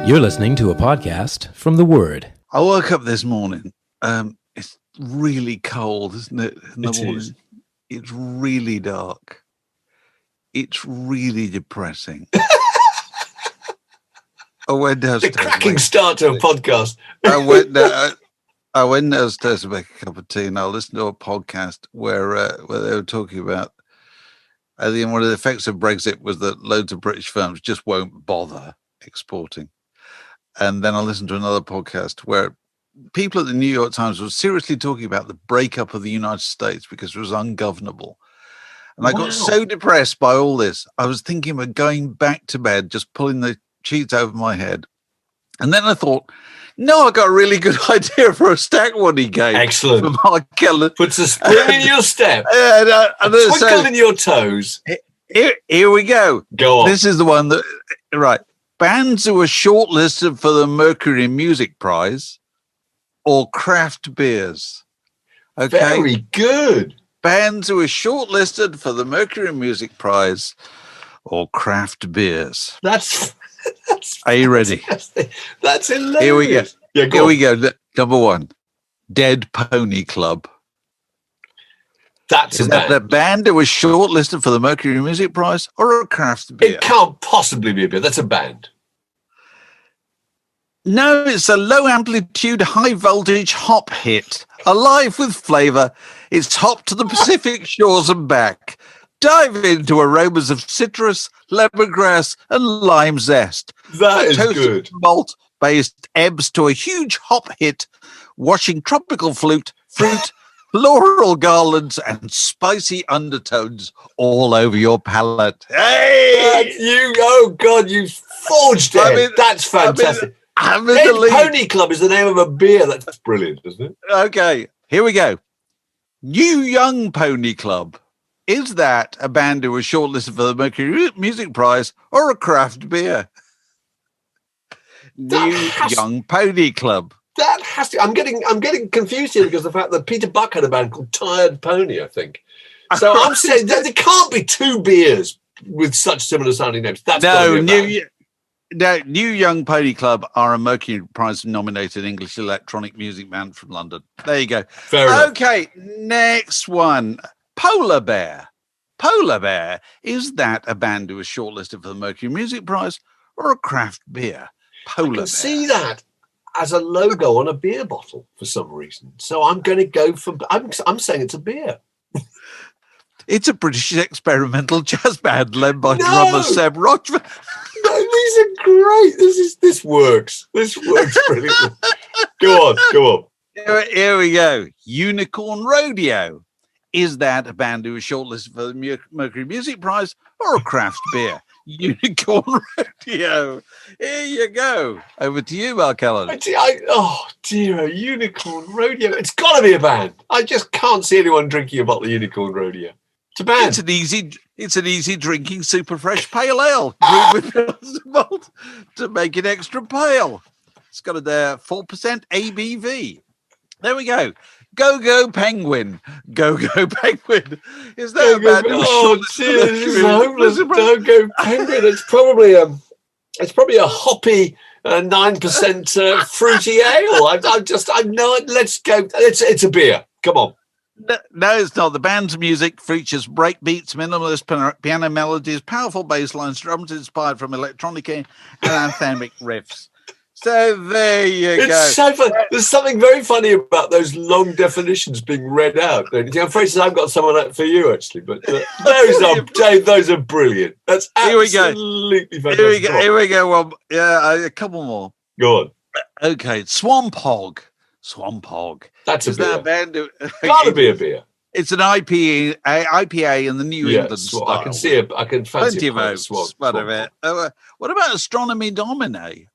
You're listening to a podcast from The Word. I woke up this morning. It's really cold, isn't it? In the morning. Is. It's really dark. It's really depressing. I went downstairs. The cracking start to a podcast. I went downstairs to make a cup of tea, and I listened to a podcast where they were talking about. I think one of the effects of Brexit was that loads of British firms just won't bother exporting. And then I listened to another podcast where people at the New York Times were seriously talking about the breakup of the United States because it was ungovernable. And I got so depressed by all this, I was thinking of going back to bed, just pulling the sheets over my head. And then I thought, no, I got a really good idea for a stack one he gave. Excellent. For Mark Keller. Puts a spring in your step. Twinkle in your toes. Here we go. Go on. This is the one that, right. Bands who were shortlisted for the Mercury Music Prize or craft beers. Okay. Very good. Bands who were shortlisted for the Mercury Music Prize or craft beers. That's Are you ready? That's hilarious. Here we go. Yeah, Here we go. Number one, Dead Pony Club. That's Is that the band that was shortlisted for the Mercury Music Prize or a craft beer? It can't possibly be a beer. That's a band. No, it's a low amplitude, high voltage hop hit. Alive with flavour. It's hop to the Pacific shores and back. Dive into aromas of citrus, lemongrass, and lime zest. That is good. Malt-based ebbs to a huge hop hit, washing tropical fruit, floral garlands, and spicy undertones all over your palate. Hey! Oh God, you forged it. That's fantastic. Dead Pony Club is the name of a beer. That's brilliant, isn't it? Okay, here we go. New Young Pony Club. Is that a band who was shortlisted for the Mercury Music Prize or a craft beer? Young Pony Club. That has to. I'm getting confused here because of the fact that Peter Buck had a band called Tired Pony, I think. So I'm saying that there can't be two beers with such similar sounding names. New Young Pony Club are a Mercury Prize nominated English electronic music band from London. There you go. Fair enough. Okay, next one. Polar Bear. Polar Bear, is that a band who was shortlisted for the Mercury Music Prize or a craft beer? Polar Bear. See that as a logo on a beer bottle for some reason. So I'm going to go for. I'm saying it's a beer. It's a British experimental jazz band led by drummer Seb Rochford. No, these are great. This works. This works brilliantly. Go on. Here we go. Unicorn Rodeo. Is that a band who was shortlisted for the Mercury Music Prize or a craft beer? Unicorn Rodeo. Here you go. Over to you, Mark Allen. Oh dear, a Unicorn Rodeo. It's got to be a band. I just can't see anyone drinking a bottle of Unicorn Rodeo. It's a band. It's an easy drinking super fresh pale ale brewed with pills of malt to make it extra pale. It's got a 4% ABV. There we go. Go Penguin. Go Penguin. Is that a band? Oh dear, this is a hopeless Go Penguin. It's probably a hoppy 9% fruity ale. Let's go. It's a beer. Come on. No, it's not. The band's music features breakbeats, minimalist piano melodies, powerful bass lines, drums inspired from electronica and anthemic riffs. So there you go. So fun. There's something very funny about those long definitions being read out. I'm afraid I've got someone for you, actually. But those are brilliant. That's absolutely fantastic. Here we go. Well, a couple more. Go on. Okay, Swamp Hog. That's Is that a band? Gotta be a beer. It's an IPA in the New England style. I can see it. I can fancy plenty of oats. What about Astronomy Domine?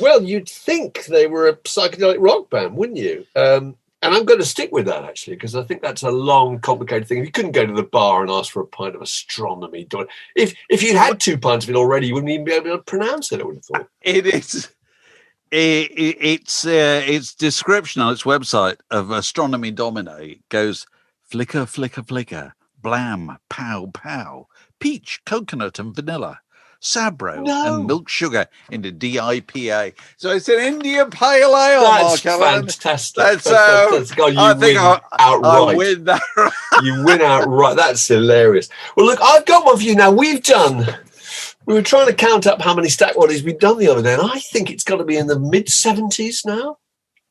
Well, you'd think they were a psychedelic rock band, wouldn't you? And I'm going to stick with that, actually, because I think that's a long, complicated thing. You couldn't go to the bar and ask for a pint of Astronomy Domine. If you'd had 2 pints of it already, you wouldn't even be able to pronounce it, I would have thought. It is. Its description on its website of Astronomy Domine goes flicker, flicker, flicker, blam, pow, pow, peach, coconut, and vanilla. Sabro No. and milk sugar into DIPA. So it's an India Pale Ale, That's Mark Allen. fantastic. That's God, you I think win outright. I win that. You win outright. That's hilarious. Well, look, I've got one for you now. We were trying to count up how many stack waddies we'd done the other day, and I think it's got to be in the mid-70s now.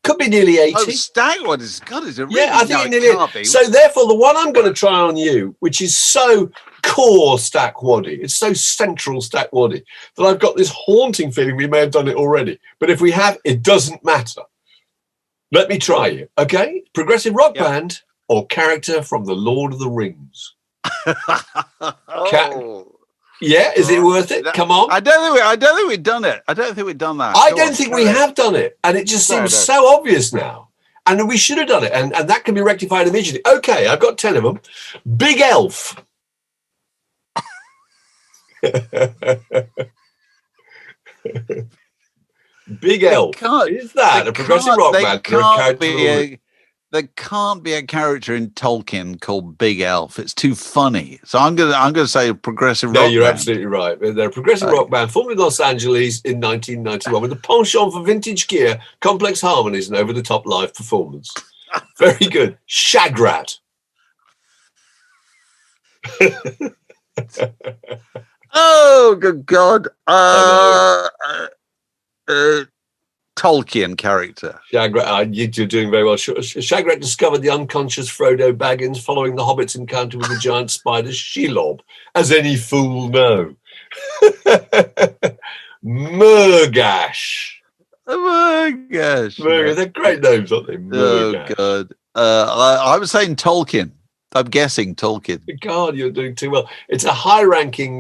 Could be nearly 80. Oh, stack waddies. God, is it really? Yeah, I think no, it nearly can't be. So therefore, the one I'm going to try on you, which is so core stack waddy, it's so central stack waddy, that I've got this haunting feeling we may have done it already. But if we have, it doesn't matter. Let me try you, okay? Progressive rock band or character from The Lord of the Rings? Yeah, is it worth it? Come on. I don't think we've done it. I don't think we've done that. I don't think we have done it. And it just seems so obvious now. And we should have done it. And that can be rectified immediately. Okay, I've got 10 of them. Big Elf. Big Elf. Is that a progressive rock band? There can't be a character in Tolkien called Big Elf. It's too funny. So I'm gonna say progressive rock band. No, you're absolutely right. They're a progressive rock band formed in Los Angeles in 1991 with a penchant for vintage gear, complex harmonies, and over-the-top live performance. Very good. Shagrat. Oh, good God. Tolkien character. Shagrat, you're doing very well. Shagrat discovered the unconscious Frodo Baggins following the Hobbit's encounter with the giant spider Shelob, as any fool know. Murgash. Murgash. They're great names, aren't they? Murgash. Oh, God. I was saying Tolkien. I'm guessing Tolkien. God, you're doing too well. It's a high-ranking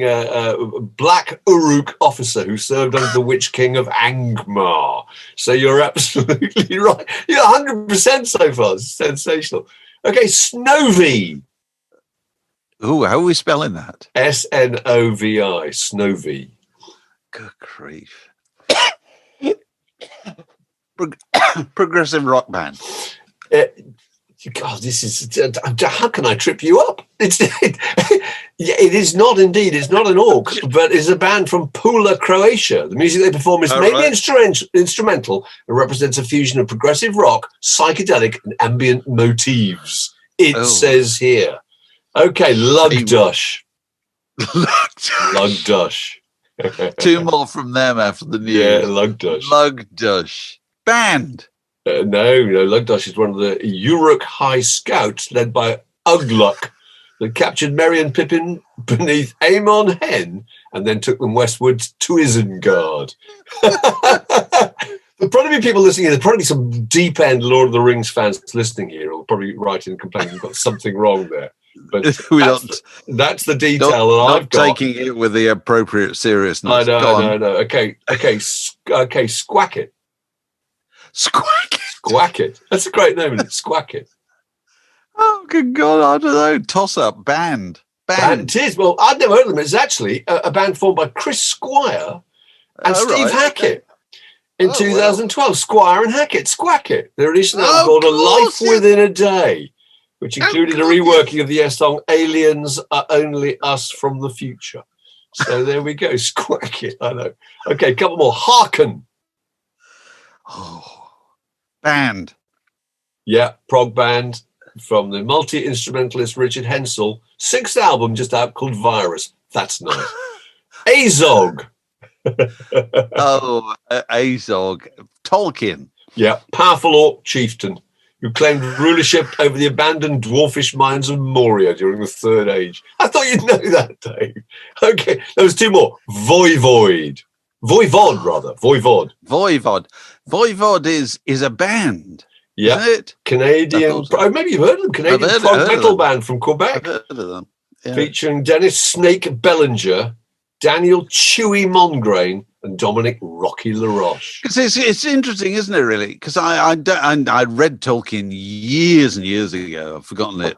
black Uruk officer who served under the Witch King of Angmar. So you're absolutely right. You're 100% so far. It's sensational. Okay, Snowy. Ooh, how are we spelling that? Snovi. Snowy. Good grief. Progressive rock band. God, this is, how can I trip you up? It is not indeed, it's not an orc, but it's a band from Pula, Croatia. The music they perform is mainly instrumental and represents a fusion of progressive rock, psychedelic, and ambient motifs. It says here. Okay, Lugdush. Lugdush. Two more from them after the news. Yeah, Lugdush. Lugdush. Band. No, Lugdush is one of the Uruk High Scouts led by Ugluk that captured Merry and Pippin beneath Aemon Hen and then took them westward to Isengard. There'll probably be people listening here. There's probably some deep-end Lord of the Rings fans listening here who'll probably write in and complain you've got something wrong there. But that's the detail that I've got. Not taking it with the appropriate seriousness. I know. Okay, Squack It. Squack It. That's a great name, isn't it? Squack It. Oh, good God, I don't know. Toss up, band. It is. Well, I've never heard of them. It's actually a band formed by Chris Squire and Steve Hackett in 2012. Squire and Hackett, Squack It. They released an album called A Life Within a Day, which included a reworking of the song Aliens Are Only Us from the Future. So there we go. Squack It. I know. Okay, a couple more. Hearken. Band. Yeah, prog band from the multi-instrumentalist Richard Hensel. 6th album just out called Virus. That's nice. Azog. Azog. Tolkien. Yeah, powerful orc chieftain who claimed rulership over the abandoned dwarfish mines of Moria during the Third Age. I thought you'd know that, Dave. Okay, there was 2 more. Voivod. Voivod is a band. Yeah, isn't it? Canadian. Maybe you've heard of them. Canadian prog metal band from Quebec. I've heard of them. Yeah. Featuring Dennis Snake Bellinger, Daniel Chewy Mongrain, and Dominic Rocky LaRoche. Because it's interesting, isn't it? Really, because I read Tolkien years and years ago. I've forgotten it.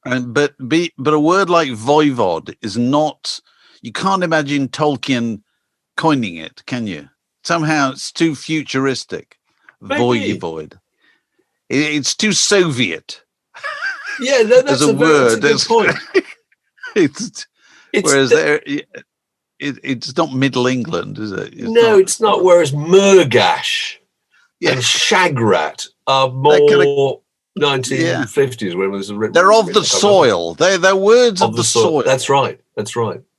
But a word like voivod is not. You can't imagine Tolkien coining it, can you? Somehow it's too futuristic. Voivod. It's too Soviet. Yeah, that's a good point. Whereas there, it's not Middle England, is it? It's not. Whereas Murgash and Shagrat are more 1950s when it was written. They're of the soil. They're words of the soil. That's right.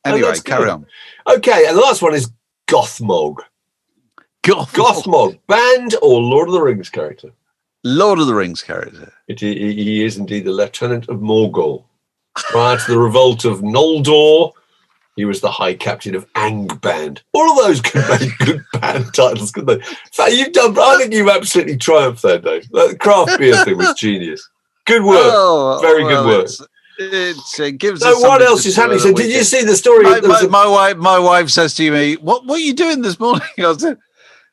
Anyway, carry on. Okay, and the last one is Gothmog. Gothmog, band or Lord of the Rings character? Lord of the Rings character. He is indeed the Lieutenant of Morgul. Prior to the revolt of Noldor, he was the High Captain of Angband. All of those could make good band titles, couldn't they? In fact, I think you've absolutely triumphed there, Dave. That craft beer thing was genius. Good work. Very good work. It gives us what else is happening? So, did you see the story? My wife says to me, "What are you doing this morning?" I said,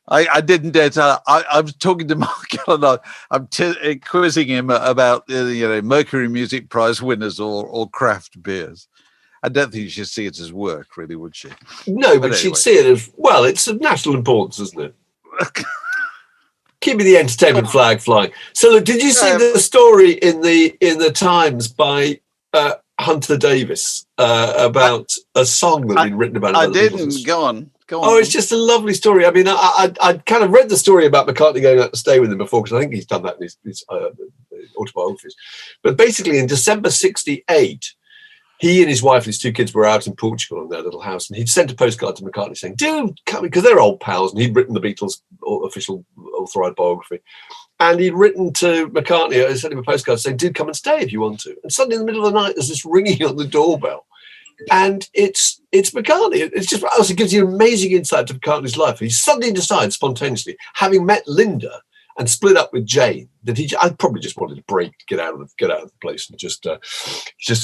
"I didn't dare tell." I was talking to Mark and I'm quizzing him about Mercury Music Prize winners or craft beers. I don't think she'd see it as work, really, would she? No, but she'd see it as it's of national importance, isn't it? Keeping the entertainment flag flying. So, look, did you see the story in the Times by Hunter Davies about a song that he'd written about? I didn't. Go on. Oh, it's just a lovely story. I mean, I'd kind of read the story about McCartney going out to stay with him before, because I think he's done that in his autobiographies. But basically, in December '68, he and his wife and his two kids were out in Portugal in their little house, and he'd sent a postcard to McCartney saying, "Do come," because they're old pals, and he'd written the Beatles' official authorized biography. And he'd written to McCartney, sent him a postcard saying, "Do come and stay if you want to." And suddenly in the middle of the night, there's this ringing on the doorbell. And it's McCartney. It's just also gives you amazing insight to McCartney's life. He suddenly decides spontaneously, having met Linda and split up with Jane, that I probably just wanted a break to get out of the place and just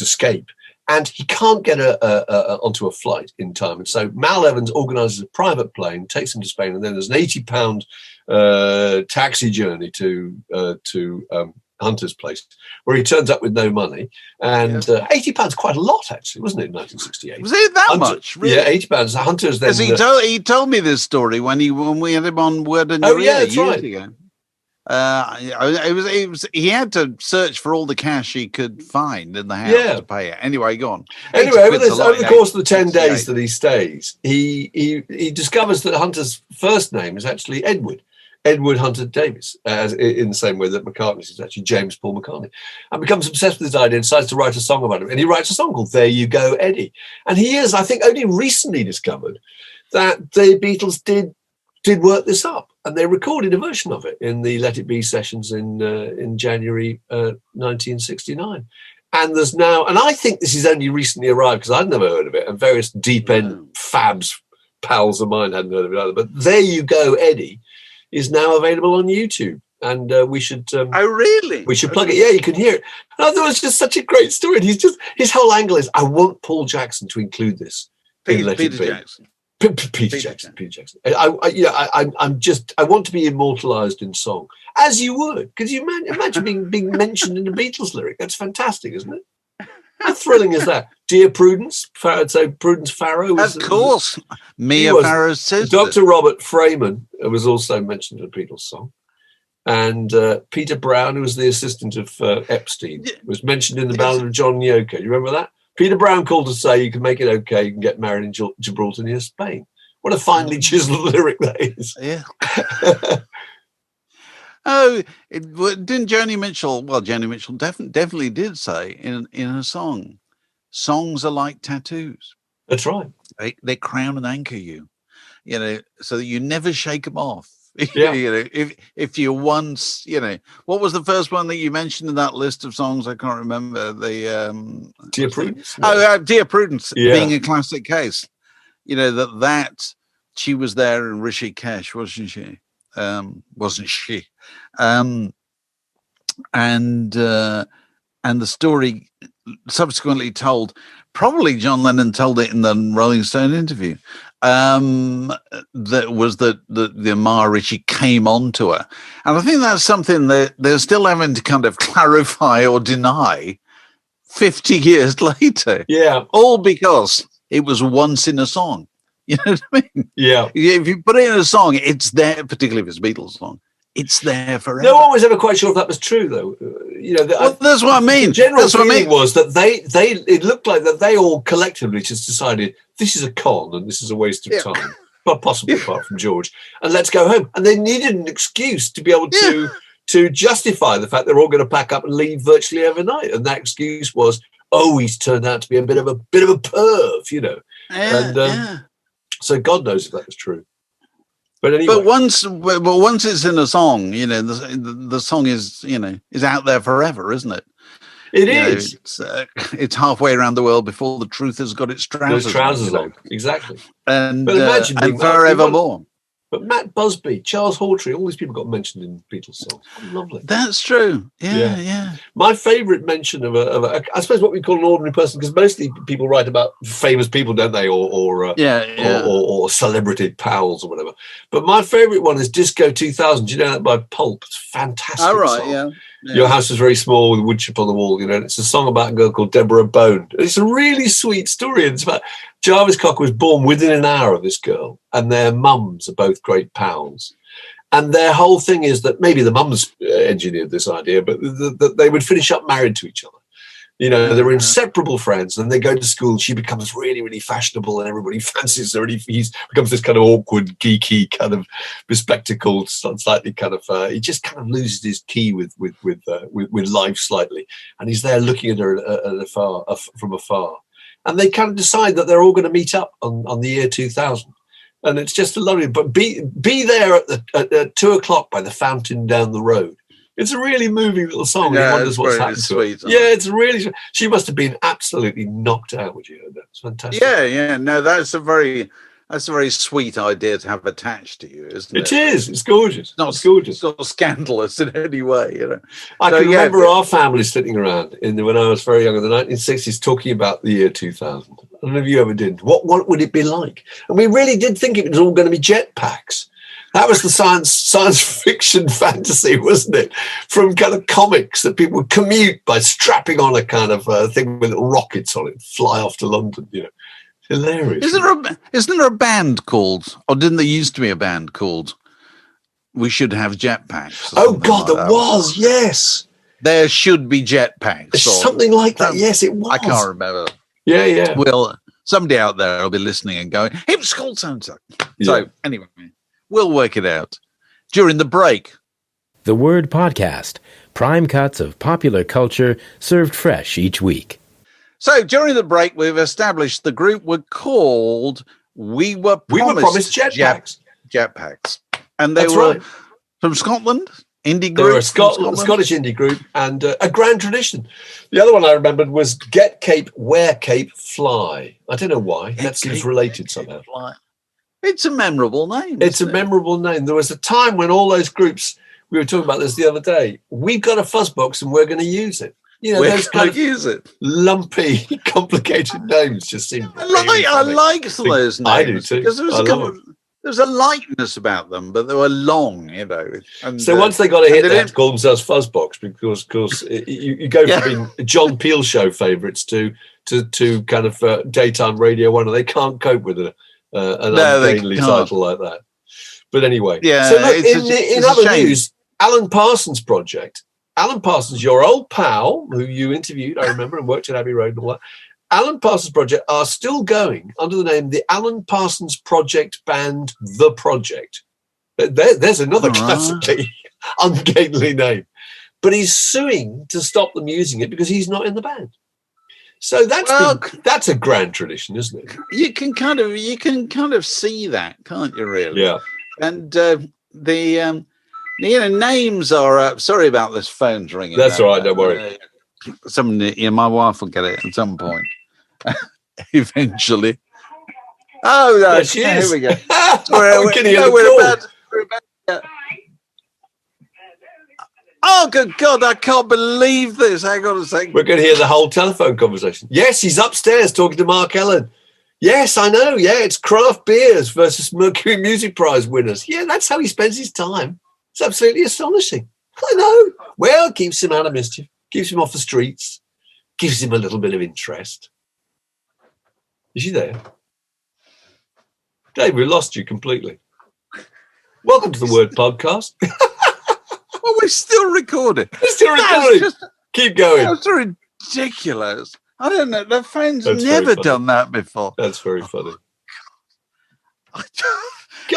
escape. And he can't get onto a flight in time. And so Mal Evans organises a private plane, takes him to Spain, and then there's an £80 taxi journey to Hunter's place, where he turns up with no money. And £80 quite a lot, actually, wasn't it, in 1968? Was it that much? Really? Yeah, £80. Hunter's then... He told me this story when we had him on Word and Your Ear years ago. He had to search for all the cash he could find in the house to pay it. Anyway, go on. Anyway, over the course of the 10 days that he stays, he discovers that Hunter's first name is actually Edward Hunter Davies, in the same way that McCartney's is actually James Paul McCartney, and becomes obsessed with this idea and decides to write a song about him. And he writes a song called There You Go, Eddy. And he is, I think, only recently discovered that the Beatles did work this up, and they recorded a version of it in the Let It Be sessions in January 1969. And there's now, and I think this is only recently arrived because I'd never heard of it, and various deep end fabs pals of mine hadn't heard of it either. But There You Go, Eddy is now available on YouTube, and we should. Oh, really? We should plug it. Yeah, you can hear it. And I thought it was just such a great story. And his whole angle is, I want Paul Jackson to include this. Peter Jackson. Peter Jackson. I want to be immortalized in song, as you would, because you imagine being mentioned in a Beatles lyric. That's fantastic, isn't it? How thrilling is that? Dear Prudence, so Prudence Farrow. Of course, Mia Farrow's sister. Dr. Robert Freeman was also mentioned in a Beatles song, and Peter Brown, who was the assistant of Epstein, was mentioned in the Ballad of John Yoko. You remember that? Peter Brown called to say, "You can make it okay. You can get married in Gibraltar near Spain." What a finely chiseled lyric that is. Yeah. Didn't Joni Mitchell? Well, Joni Mitchell definitely did say in her song, "Songs are like tattoos." That's right. They crown and anchor you, so that you never shake them off. Yeah. If you once, what was the first one that you mentioned in that list of songs? I can't remember. The Dear Prudence. Dear Prudence, being a classic case. That she was there in Rishikesh, wasn't she? And the story subsequently told, probably John Lennon told it in the Rolling Stone interview, that was that the Maharishi came onto her. And I think that's something that they're still having to kind of clarify or deny 50 years later. Yeah. All because it was once in a song. You know what I mean? Yeah. If you put it in a song, it's there, particularly if it's a Beatles song. It's there forever. No one was ever quite sure if that was true, though. Well, that's what I mean. The general That's what I feeling mean. was that it looked like that they all collectively just decided this is a con and this is a waste of time, but possibly apart from George, and let's go home. And they needed an excuse to be able to justify the fact they're all going to pack up and leave virtually overnight. And that excuse was, oh, he's turned out to be a bit of a perv, So God knows if that was true. But anyway, but once it's in a song, the song is out there forever, isn't it? It is. It's halfway around the world before the truth has got its trousers on. Exactly. And but imagine and forevermore. But Matt Busby, Charles Hawtrey, all these people got mentioned in Beatles songs. Lovely. That's true. Yeah. My favourite mention of I suppose what we call an ordinary person, because mostly people write about famous people, don't they, or celebrity pals or whatever. But my favourite one is Disco 2000. Do you know that by Pulp? It's a fantastic song. Yeah. Your house is very small with wood chip on the wall. And it's a song about a girl called Deborah Bone. It's a really sweet story. It's about Jarvis Cocker was born within an hour of this girl, and their mums are both great pals. And their whole thing is that maybe the mums engineered this idea, but that they would finish up married to each other. They were inseparable friends, and they go to school. She becomes really, really fashionable, and everybody fancies her. And he becomes this kind of awkward, geeky, kind of bespectacled, slightly kind of. He just kind of loses his key with life slightly, and he's there looking at her from afar. And they kind of decide that they're all going to meet up on the year 2000, and it's just a lovely. But be there at 2 o'clock by the fountain down the road. It's a really moving little song. Yeah, he wonders what's happened to her. Yeah, it's really. She must have been absolutely knocked out when she heard that. It's fantastic. Yeah. No, that's a very sweet idea to have attached to you, isn't it? It is. It's gorgeous. It's gorgeous. It's not scandalous in any way. I can remember our family sitting around when I was very young in the 1960s talking about the year 2000. I don't know if you ever did. What would it be like? And we really did think it was all going to be jetpacks. That was the science fiction fantasy, wasn't it? From kind of comics that people would commute by strapping on a kind of thing with little rockets on it, fly off to London. Hilarious. Isn't there a band called, or didn't there used to be a band called We Should Have Jetpacks? Oh God, there was. Yes, there should be jetpacks. Something like that. Yes, it was. I can't remember. Yeah. Well, somebody out there will be listening and going, "It was called so-and-so." So anyway. We'll work it out during the break. The Word Podcast. Prime cuts of popular culture served fresh each week. So during the break, we've established the group were called We Were Promised Jetpacks. Jetpacks. And they were from Scotland, indie group. They were a Scottish indie group, and a grand tradition. The other one I remembered was Get Cape, Wear Cape, Fly. I don't know why. That seems related somehow. It's a memorable name. It's a memorable name. There was a time when all those groups, we were talking about this the other day, we've got a fuzz box and we're going to use it. Those kind of use it. Lumpy, complicated names just seem. I liked those names. I do too. Because there was a lightness about them, but they were long, And, so once they got a hit, they had to call themselves Fuzzbox because you go from being John Peel show favourites to kind of daytime Radio 1, and they can't cope with an ungainly title like that. But anyway, so look, in other news, Alan Parsons Project. Alan Parsons, your old pal, who you interviewed, I remember, and worked at Abbey Road and all that. Alan Parsons Project are still going under the name the Alan Parsons Project Band, The Project. There's another classically ungainly name. But he's suing to them using it because he's not in the band. So that's a grand tradition, isn't it? You can kind of see that, can't you? Really? Yeah. And names are. Sorry about this. Phone's ringing. That's all right. Don't worry. My wife will get it at some point. Eventually. Oh no! There she is. Here we go. We're about. Oh, good God, I can't believe this. Hang on a second. We're going to hear the whole telephone conversation. Yes, he's upstairs talking to Mark Ellen. Yes, I know. Yeah, it's craft beers versus Mercury Music Prize winners. Yeah, that's how he spends his time. It's absolutely astonishing. I know. Well, it keeps him out of mischief, keeps him off the streets, gives him a little bit of interest. Is she there? Dave, we lost you completely. Welcome to the Word Podcast. Well, we're still recording. We're still recording. Keep going. That's ridiculous. I don't know. The phone's That's never done that before. That's very funny.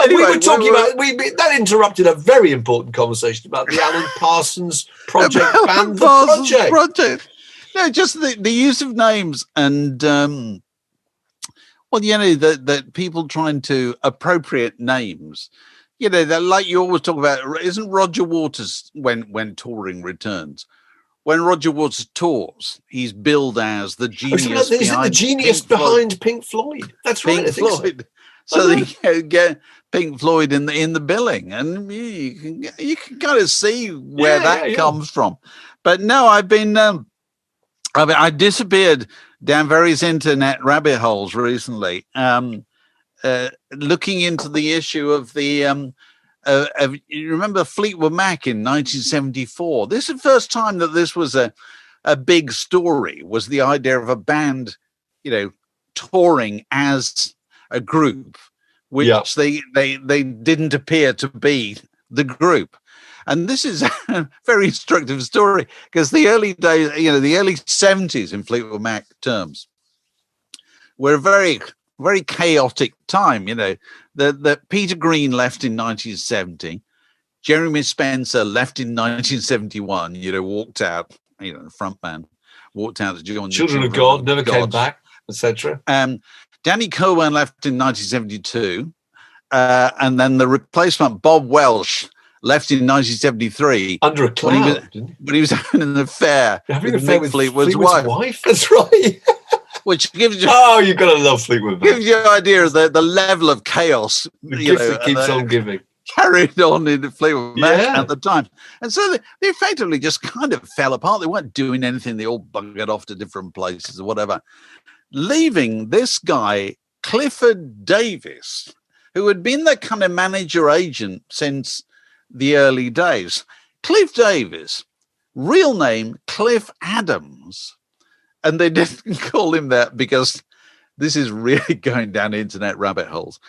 Anyway, we were talking about that interrupted a very important conversation about the Alan Parsons Project band, the project. No, just the use of names and well, you know, that people trying to appropriate names. You know, that like you always talk about. Isn't Roger Waters when touring returns? When Roger Waters tours, he's billed as the genius behind Pink Floyd. That's right. Pink Floyd. So they get Pink Floyd in the billing, and you can kind of see where that comes from. But no, I disappeared down various internet rabbit holes recently, looking into the issue of the. You remember Fleetwood Mac in 1974? This is the first time that this was a big story. Was the idea of a band, you know, touring as a group, which they didn't appear to be the group. And this is a very instructive story because the early days, you know, the early 70s in Fleetwood Mac terms were a very, very chaotic time. You know, that Peter Green left in 1970, Jeremy Spencer left in 1971, you know, walked out, you know, the front man walked out to join Children of God, never came back, etc. Danny Cowan left in 1972, and then the replacement, Bob Welsh, left in 1973. Under a cloud, but he was having an affair with Fleetwood's wife. That's right. Which gives you... Oh, you've got to love Fleetwood. Gives you an idea of the level of chaos. The gift that keeps on giving. Carried on in the Fleetwood Mac at the time. And so they effectively just kind of fell apart. They weren't doing anything. They all buggered off to different places or whatever. Leaving this guy, Clifford Davies, who had been the kind of manager agent since the early days. Cliff Davies, real name Cliff Adams. And they didn't call him that because this is really going down internet rabbit holes.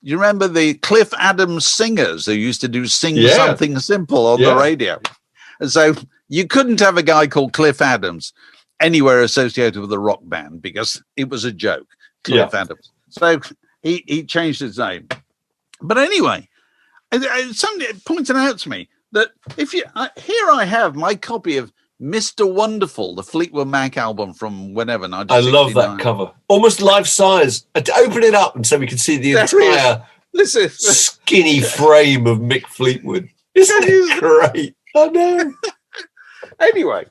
You remember the Cliff Adams singers who used to do Something Simple on the radio? And so you couldn't have a guy called Cliff Adams anywhere associated with a rock band because it was a joke, Cliff Adams. So he changed his name. But anyway, somebody pointed out to me that if you here I have my copy of Mr. Wonderful, the Fleetwood Mac album from whenever. I love that cover. Almost life size. Open it up and so we can see the entire skinny frame of Mick Fleetwood. Isn't it great? I know. Anyway,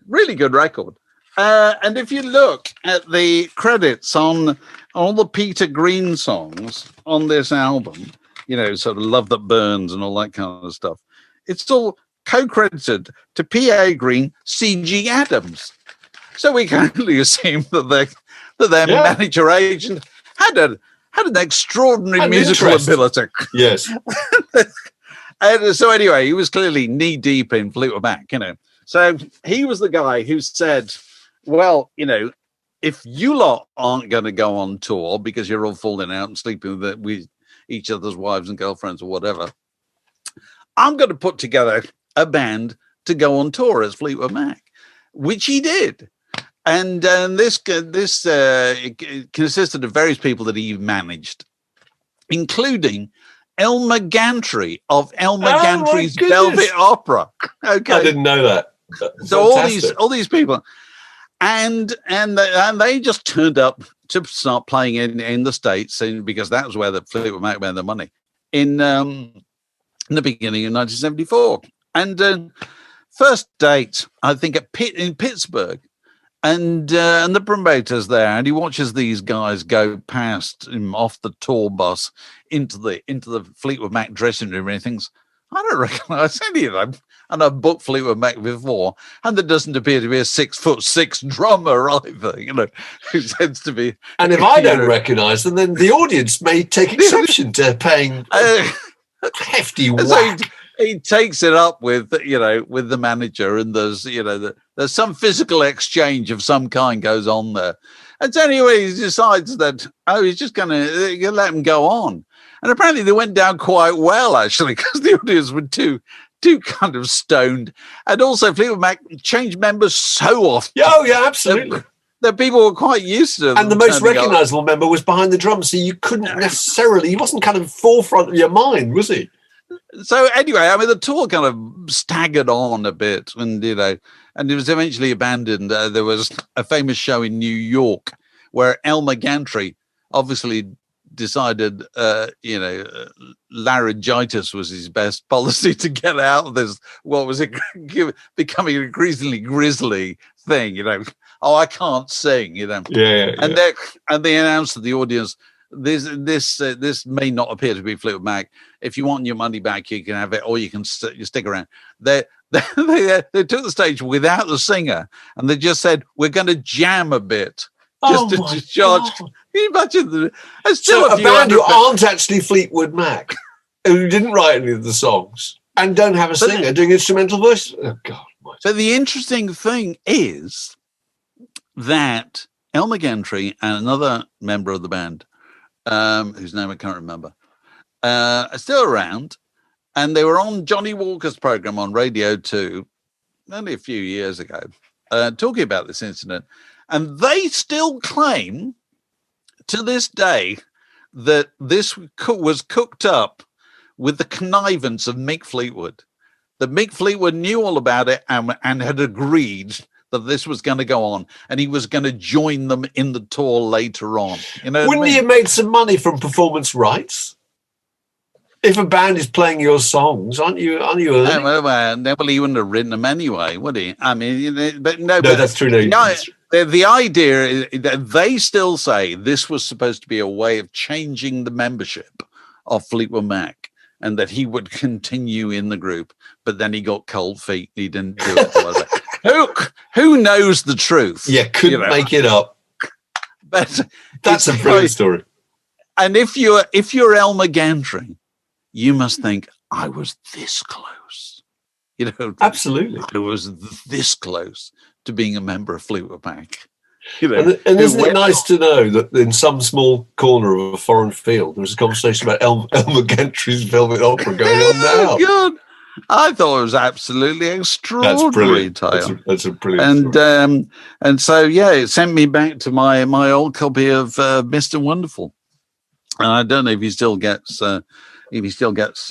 really good record. And if you look at the credits on all the Peter Green songs on this album, you know, sort of Love That Burns and all that kind of stuff, it's all co-credited to P.A. Green, C.G. Adams. So we can only assume that their manager agent had an extraordinary musical ability. Yes. And so anyway, he was clearly knee deep in Fleetwood Mac, you know. So he was the guy who said, well, you know, if you lot aren't going to go on tour because you're all falling out and sleeping with each other's wives and girlfriends or whatever, I'm going to put together a band to go on tour as Fleetwood Mac, which he did. And this consisted of various people that he managed, including Elmer Gantry of Elmer Gantry's Velvet Opera. Okay, I didn't know that. So all these people, and they just turned up to start playing in the States, because that was where the Fleetwood Mac made their money in the beginning of 1974. And first date, I think, in Pittsburgh, and the promoter's there, and he watches these guys go past him off the tour bus into the Fleetwood Mac dressing room, and he thinks, I don't recognise any of them, and I've booked Fleetwood Mac before, and there doesn't appear to be a 6'6" drummer either, you know, who tends to be. And if I don't recognise them, then the audience may take exception to paying a hefty whack. So he takes it up with the manager, and there's some physical exchange of some kind goes on there. And so anyway, he decides that he's just going to let him go on. And apparently they went down quite well, actually, because the audience were too too kind of stoned. And also Fleetwood Mac changed members so often. Oh, yeah, absolutely. That people were quite used to. And the most recognisable member was behind the drums, so you couldn't necessarily, he wasn't kind of forefront of your mind, was he? So anyway, I mean, the tour kind of staggered on a bit, and and it was eventually abandoned. There was a famous show in New York where Elmer Gantry obviously decided, laryngitis was his best policy to get out of this. What was it becoming an increasingly grisly thing? Oh, I can't sing. Yeah. And they announced to the audience, this may not appear to be Fleetwood Mac. If you want your money back, you can have it, or you can you stick around. They took the stage without the singer, and they just said, "We're going to jam a bit." Just to charge. Can you imagine a band who aren't actually Fleetwood Mac, who didn't write any of the songs, and don't have a singer doing instrumental voices. Oh God! So the interesting thing is that Elmer Gantry and another member of the band, whose name I can't remember, are still around, and they were on Johnny Walker's program on Radio 2 only a few years ago, talking about this incident. And they still claim to this day that this was cooked up with the connivance of Mick Fleetwood, that Mick Fleetwood knew all about it and had agreed that this was going to go on, and he was going to join them in the tour later on. Wouldn't he have made some money from performance rights? If a band is playing your songs, aren't you earning? Well, he wouldn't have written them anyway, would he? I mean, but that's true. The idea is that they still say this was supposed to be a way of changing the membership of Fleetwood Mac, and that he would continue in the group, but then he got cold feet. He didn't do it. Who knows the truth? Yeah, couldn't make it up. But that's a brilliant story. And if you're Elmer Gantry, you must think, I was this close. Absolutely. I was this close to being a member of Fleetwood Mac. And isn't it nice to know that in some small corner of a foreign field, there was a conversation about Elmer Gantry's Velvet Opera going on now? Good. I thought it was absolutely extraordinary. That's a brilliant story. And so it sent me back to my old copy of Mr. Wonderful. And I don't know if he still gets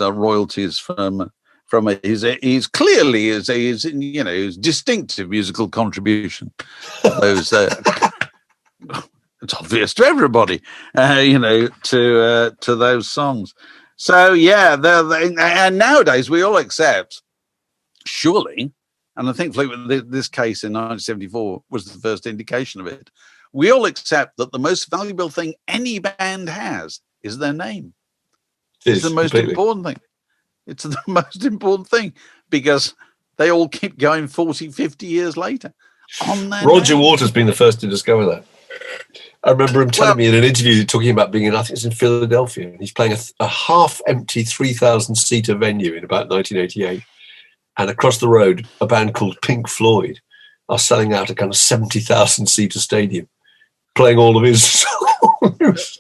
royalties from his clearly his distinctive musical contribution. Those it's obvious to everybody, to those songs. So and nowadays we all accept, surely, and I think this case in 1974 was the first indication of it. We all accept that the most valuable thing any band has is their name. It's the most important thing. It's the most important thing because they all keep going 40, 50 years later on their Roger name. Waters being the first to discover that. I remember him telling me in an interview, talking about being I think it's in Philadelphia, and he's playing a half-empty 3,000-seater venue in about 1988. And across the road, a band called Pink Floyd are selling out a kind of 70,000-seater stadium, playing all of his songs.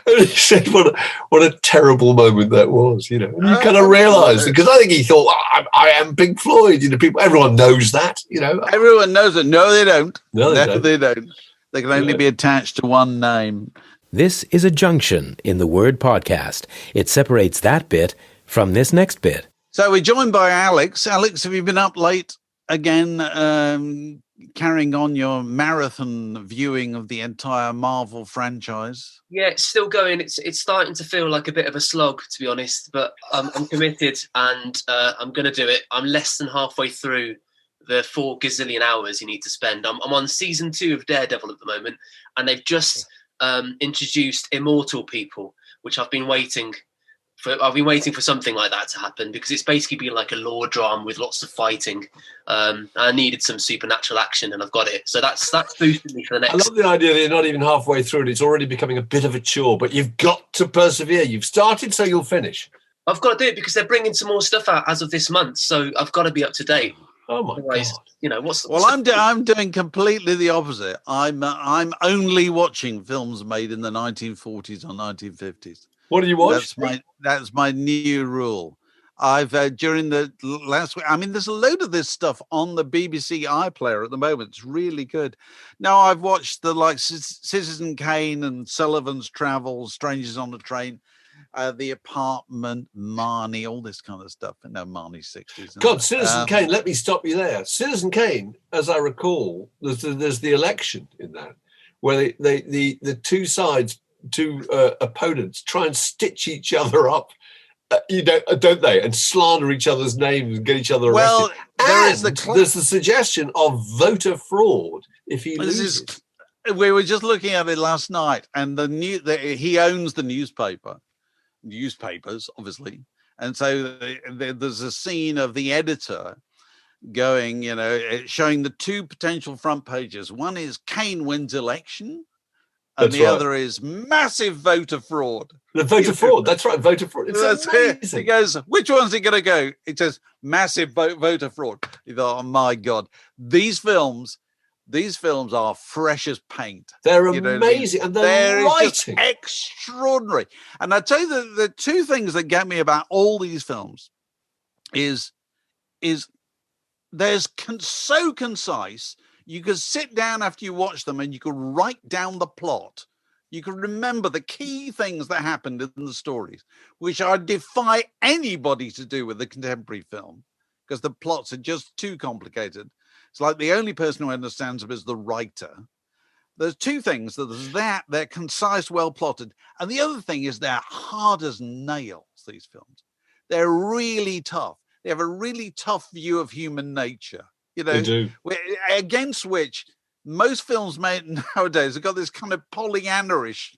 And he said, "What a terrible moment that was," And you kind of realise, because I think he thought, "I am Pink Floyd." Everyone knows that. Everyone knows it. No, they don't. No, they don't. They can only be attached to one name. This is a junction in the word podcast. It separates that bit from this next bit. So we're joined by Alex. Alex, have you been up late again, carrying on your marathon viewing of the entire Marvel franchise? Yeah, it's still going. It's starting to feel like a bit of a slog, to be honest, but I'm committed and I'm going to do it. I'm less than halfway through the 4 gazillion hours you need to spend. I'm on season 2 of Daredevil at the moment, and they've just introduced immortal people, which I've been waiting for something like that to happen, because it's basically been like a law drama with lots of fighting. I needed some supernatural action, and I've got it. So that's boosted me for the next. I love the idea that you're not even halfway through and it's already becoming a bit of a chore, but you've got to persevere. You've started, so you'll finish. I've got to do it because they're bringing some more stuff out as of this month, so I've got to be up to date. Oh my God! I'm doing completely the opposite. I'm only watching films made in the 1940s or 1950s. What do you watch? That's my new rule. I've during the last week. I mean, there's a load of this stuff on the BBC iPlayer at the moment. It's really good. Now I've watched the like Citizen Kane and Sullivan's Travels, Strangers on the Train, The Apartment, Marnie, all this kind of stuff. No, Marnie's 60s. God, Citizen Kane. Let me stop you there. Citizen Kane, as I recall, there's the election in that where the two sides, opponents, try and stitch each other up. Don't they? And slander each other's names and get each other arrested. Well, there's the suggestion of voter fraud if he loses. We were just looking at it last night, and he owns the newspapers, obviously, and so there's a scene of the editor going, showing the two potential front pages. One is Kane wins election. And the other is massive voter fraud. The voter fraud. That's right. Voter fraud. It's amazing. He goes, which one's it going to go? It says massive voter fraud. You thought, oh my God, these films are fresh as paint. They're amazing, and they're writing extraordinary. And I tell you, the two things that get me about all these films is they're so concise. You could sit down after you watch them and you could write down the plot. You could remember the key things that happened in the stories, which I defy anybody to do with a contemporary film because the plots are just too complicated. It's like the only person who understands them is the writer. There's two things. There's that, they're concise, well plotted. And the other thing is they're hard as nails, these films. They're really tough. They have a really tough view of human nature. They do. Against which most films made nowadays have got this kind of Pollyanna-ish.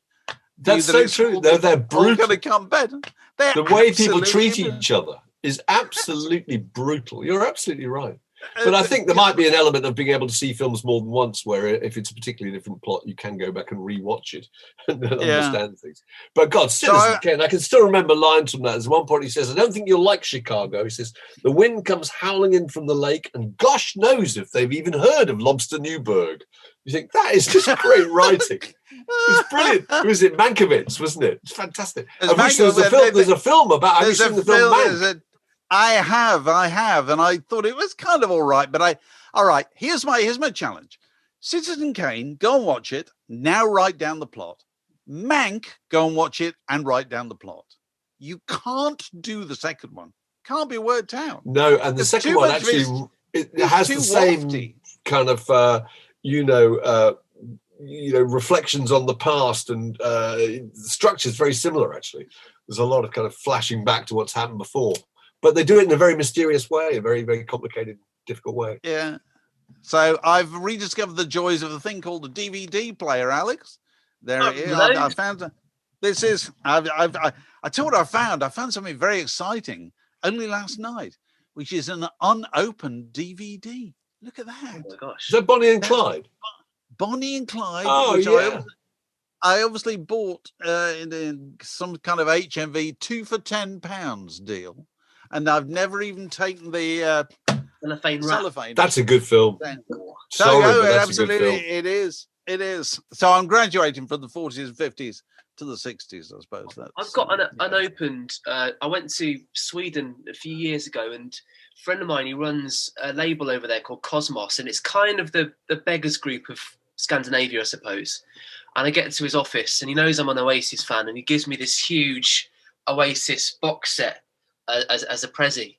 That's so true. They're brutal. Going to come better. The way people treat each other is absolutely brutal. You're absolutely right. But I think there might be an element of being able to see films more than once, where if it's a particularly different plot, you can go back and rewatch it and understand things. But God, Citizen Kane, I can still remember lines from that. There's one point he says, I don't think you'll like Chicago. He says, the wind comes howling in from the lake, and gosh knows if they've even heard of Lobster Newburgh. You think, that is just great writing. It's brilliant. Who was it? Mankiewicz, wasn't it? It's fantastic. There's a film about, have you seen the film Mank? I have, and I thought it was kind of all right. But all right. Here's my challenge: Citizen Kane, go and watch it. Now write down the plot. Mank, go and watch it and write down the plot. You can't do the second one. Can't be worked out. No, and the second one actually it has the same kind of reflections on the past, and the structure is very similar. Actually, there's a lot of kind of flashing back to what's happened before. But they do it in a very mysterious way, a very, very complicated, difficult way. Yeah. So I've rediscovered the joys of a thing called a DVD player, Alex. There it is. I found this is. I tell you what I found. I found something very exciting only last night, which is an unopened DVD. Look at that. Oh my gosh. Is that Bonnie and Clyde? Bonnie and Clyde. Oh, yeah. I obviously bought in some kind of HMV 2 for £10 deal. And I've never even taken the cellophane. That's a good film. Absolutely, it is. So I'm graduating from the 40s and 50s to the 60s, I suppose. I've got an unopened. I went to Sweden a few years ago, and a friend of mine, he runs a label over there called Cosmos, and it's kind of the beggars group of Scandinavia, I suppose. And I get to his office, and he knows I'm an Oasis fan, and he gives me this huge Oasis box set as a prezi,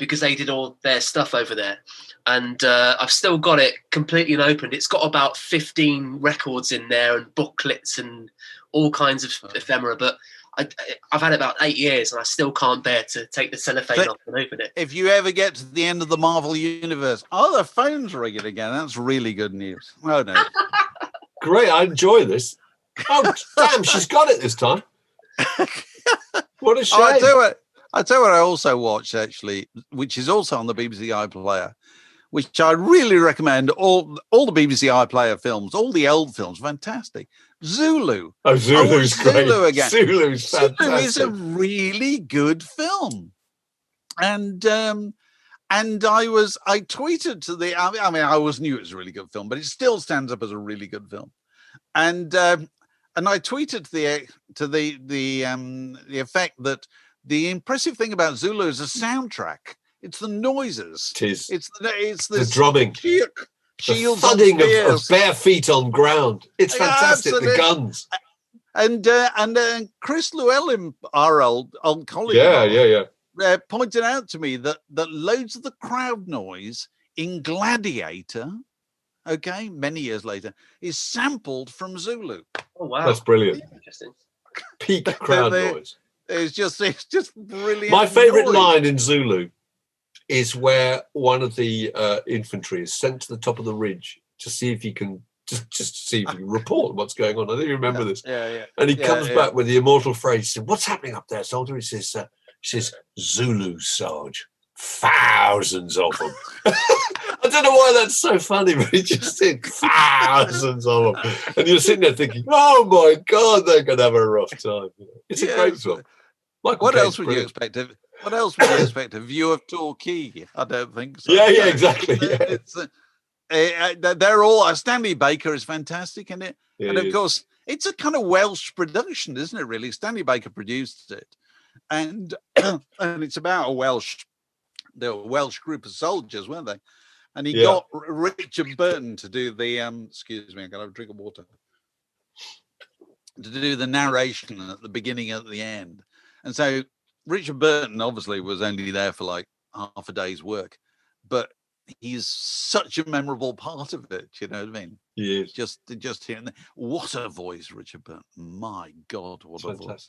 because they did all their stuff over there, and I've still got it completely unopened. It's got about 15 records in there and booklets and all kinds of ephemera, but I've had it about 8 years and I still can't bear to take the cellophane off and open it. If you ever get to the end of the Marvel universe, the phone's ringing again. That's really good news. Oh no. Great, I enjoy this. Oh damn, she's got it this time. What a shame. I tell you what I also watched, actually, which is also on the BBC iPlayer, which I really recommend. All the BBC iPlayer films, all the old films, fantastic. Zulu. Oh, Zulu's great. Zulu again. Zulu's fantastic. Zulu is a really good film. And I tweeted to the, I always knew it was a really good film, but it still stands up as a really good film. And I tweeted to the effect that the impressive thing about Zulu is the soundtrack. It's the noises. It is. It's the drumming. Shields, the thudding of bare feet on ground. It's fantastic. Absolutely. The guns. And Chris Llewellyn, our old colleague, pointed out to me that loads of the crowd noise in Gladiator, many years later, is sampled from Zulu. Oh wow, that's brilliant. Interesting. Peak crowd noise. It's just brilliant. My favourite line in Zulu is where one of the infantry is sent to the top of the ridge to see if he can just see if he can report what's going on. I think you remember this. Yeah. And he comes back with the immortal phrase. He said, "What's happening up there, soldier?" He says, "Zulu, Sarge. Thousands of them." I don't know why that's so funny, but he just said thousands of them. And you're sitting there thinking, "Oh my God, they're going to have a rough time." It's a great song. What else would you expect? What else would you expect? A view of Torquay? I don't think so. Yeah, exactly. They're all. Stanley Baker is fantastic in it, Yeah, and of course, it's a kind of Welsh production, isn't it? Really, Stanley Baker produced it, and it's about a Welsh group of soldiers, weren't they? And he got Richard Burton to do the. Excuse me, I got to have a drink of water. To do the narration at the beginning and at the end, and so Richard Burton obviously was only there for like half a day's work, but he's such a memorable part of it. You know what I mean? He is. Just hearing what a voice, Richard Burton. My God, what a voice.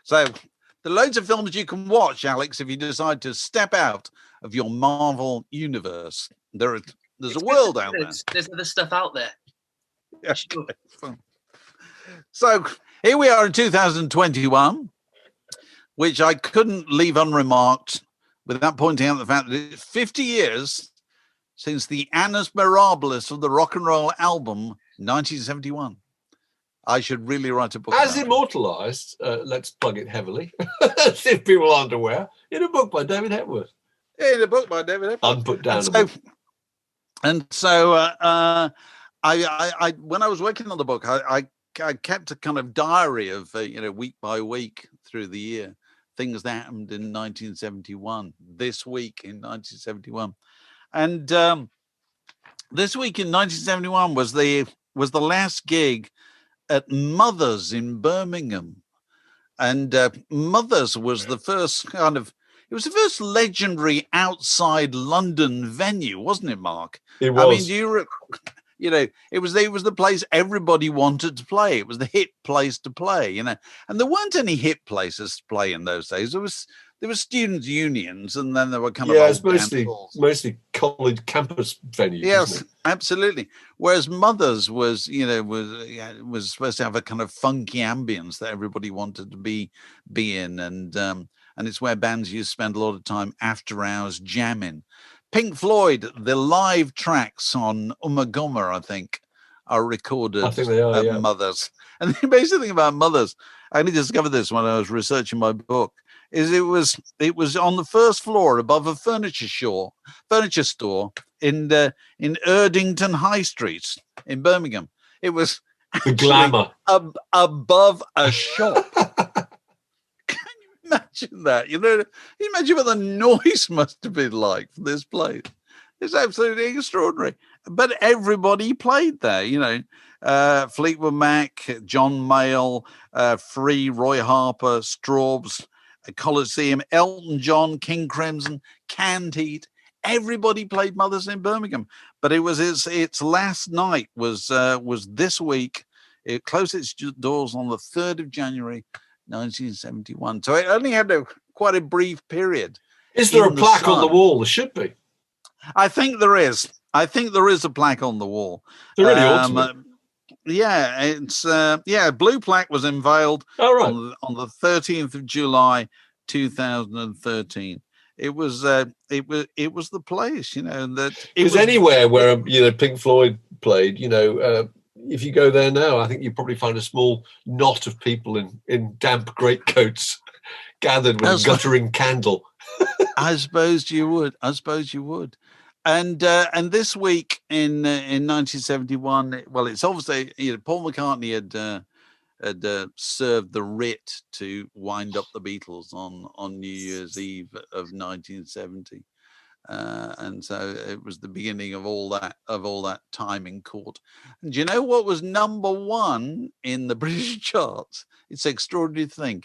So there are loads of films you can watch, Alex, if you decide to step out of your Marvel universe. There's a world out there. There's other stuff out there. Yeah, so here we are in 2021, which I couldn't leave unremarked without pointing out the fact that it's 50 years since the Annus Mirabilis of the rock and roll album 1971. I should really write a book. As immortalised, let's plug it heavily, if people aren't aware, in a book by David Hepworth. In a book by David Hepworth. Unput down. So I when I was working on the book, I kept a kind of diary of week by week through the year, things that happened in 1971. This week in 1971, and this week in 1971 was the last gig at Mother's in Birmingham, and Mother's was the first it was the first legendary outside London venue, wasn't it, Mark? It was. I mean, it was the place everybody wanted to play. It was the hit place to play, and there weren't any hit places to play in those days. There were student unions, and then there were kind of it's mostly college campus venues. Yes, absolutely. Whereas Mother's was supposed to have a kind of funky ambience that everybody wanted to be in, and it's where bands used to spend a lot of time after hours jamming. Pink Floyd, the live tracks on Ummagumma, I think, are recorded at Mother's. And the amazing thing about Mother's, I only discovered this when I was researching my book, is it was on the first floor above a furniture store in Erdington High Street in Birmingham. It was the glamour above a shop. Imagine that, imagine what the noise must have been like for this place. It's absolutely extraordinary. But everybody played there, Fleetwood Mac, John Mayall, Free, Roy Harper, Straubs, Coliseum, Elton John, King Crimson, Canned Heat. Everybody played Mother's in Birmingham. But it was its last night was this week. It closed its doors on the 3rd of January, 1971. So it only had quite a brief period. Is there a plaque on the wall? There should be. I think there is. A plaque on the wall. There really ought to be. Yeah, it's blue plaque was unveiled on the 13th of July, 2013. It was the place, that because anywhere where Pink Floyd played, if you go there now, I think you probably find a small knot of people in damp greatcoats gathered with a guttering candle. I suppose you would. And this week in 1971, well, it's obviously Paul McCartney served the writ to wind up the Beatles on New Year's Eve of 1970. And so it was the beginning of all that time in court. And do you know what was number one in the British charts? It's an extraordinary thing.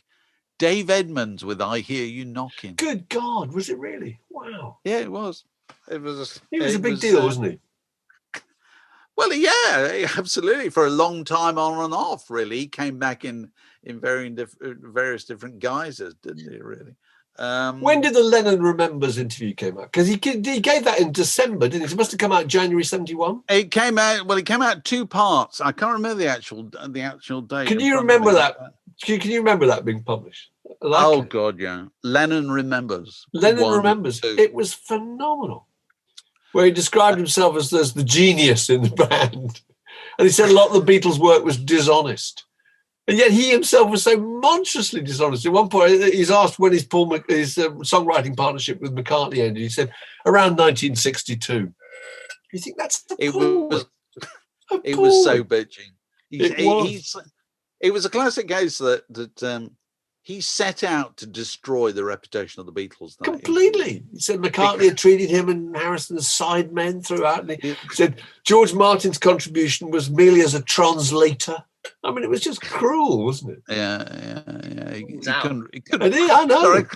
Dave Edmunds with "I Hear You Knocking." Good God, was it really? Wow. Yeah, it was. He was a big deal, wasn't he? Well, yeah, absolutely. For a long time, on and off, really. He came back in various different guises, didn't he? Really. When did the Lennon Remembers interview came out? Because he gave that in December, didn't he? It must have come out January 71. It came out 2 parts. I can't remember the actual date. Can you remember that? Can you remember that being published? God, yeah. Lennon Remembers. Lennon Remembers. It was phenomenal. Where he described himself as the genius in the band, and he said a lot of the Beatles' work was dishonest. And yet he himself was so monstrously dishonest. At one point, he's asked when his songwriting partnership with McCartney ended. He said, around 1962. You think that's appalling? It was so bitchy. It was a classic case that he set out to destroy the reputation of the Beatles. Completely. He said McCartney had treated him and Harrison as side men throughout. And he said George Martin's contribution was merely as a translator. I mean, it was just cruel, wasn't it? Yeah. I know. Sorry.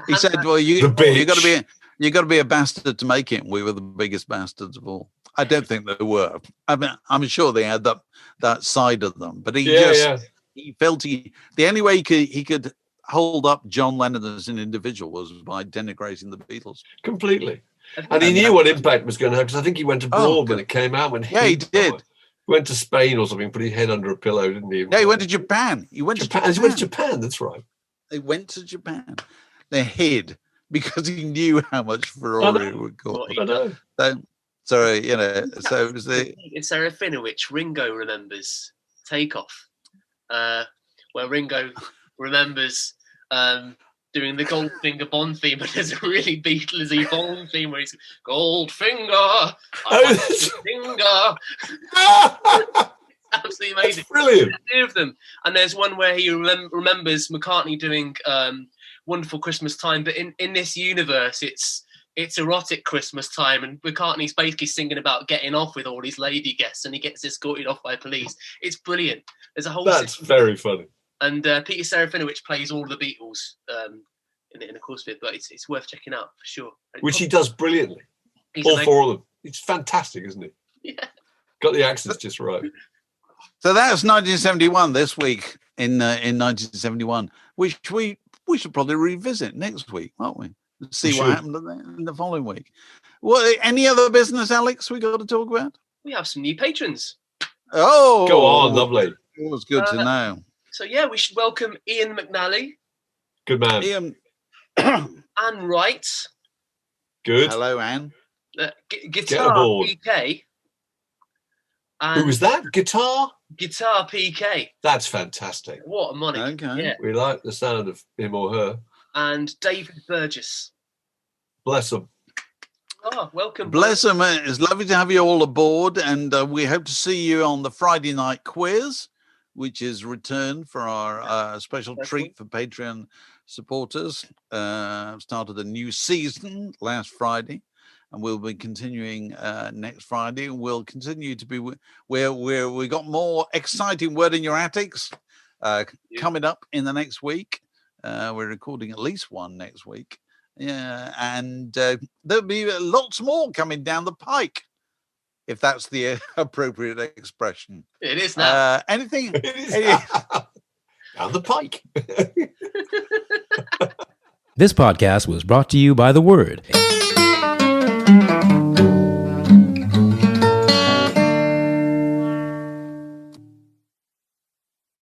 He said, "Well, you got to be a bastard to make it." We were the biggest bastards of all. I don't think they were. I mean, I'm sure they had that side of them, but he felt the only way he could hold up John Lennon as an individual was by denigrating the Beatles completely. And he knew what impact was going to have, because I think he went abroad when it came out. He did. Went to Spain or something, put his head under a pillow, didn't he? Yeah, he went to Japan. He went to Japan, that's right. They went to Japan. They hid because he knew how much furore it would cause. I know. So it was the... In Serafinowicz, Ringo Remembers Takeoff, where Ringo remembers doing the Goldfinger Bond theme, but there's a really Beatles-y Bond theme where he's Goldfinger, I want your finger. Absolutely amazing. That's brilliant. Two of them, and there's one where he remembers McCartney doing "Wonderful Christmas Time," but in this universe, it's erotic Christmas time, and McCartney's basically singing about getting off with all his lady guests, and he gets escorted off by police. It's brilliant. There's a whole. That's very funny. And Peter Serafinowicz plays all the Beatles in a course bit, but it's worth checking out for sure. Which he does brilliantly. All four of them. It's fantastic, isn't it? Yeah. Got the accents just right. So that's 1971. This week in 1971, which we should probably revisit next week, won't we? See what happened in the following week. Well, any other business, Alex, we got to talk about? We have some new patrons. Oh, go on, lovely. It was good to know. So yeah, we should welcome Ian McNally. Good man. Ian. Anne Wright. Good. Hello, Anne. Guitar PK. Who was that? Guitar PK. That's fantastic. What a money. Okay. Yeah. We like the sound of him or her. And David Burgess. Bless them. Oh, welcome. Bless them. It's lovely to have you all aboard, and we hope to see you on the Friday night quiz, which is returned for our special treat for Patreon supporters. Started a new season last Friday, and we'll be continuing next Friday. We'll continue to be where we got more exciting Word in Your Attics coming up in the next week. We're recording at least one next week. Yeah, and there'll be lots more coming down the pike, if that's the appropriate expression. It is now. Anything? It is down the pike. This podcast was brought to you by The Word.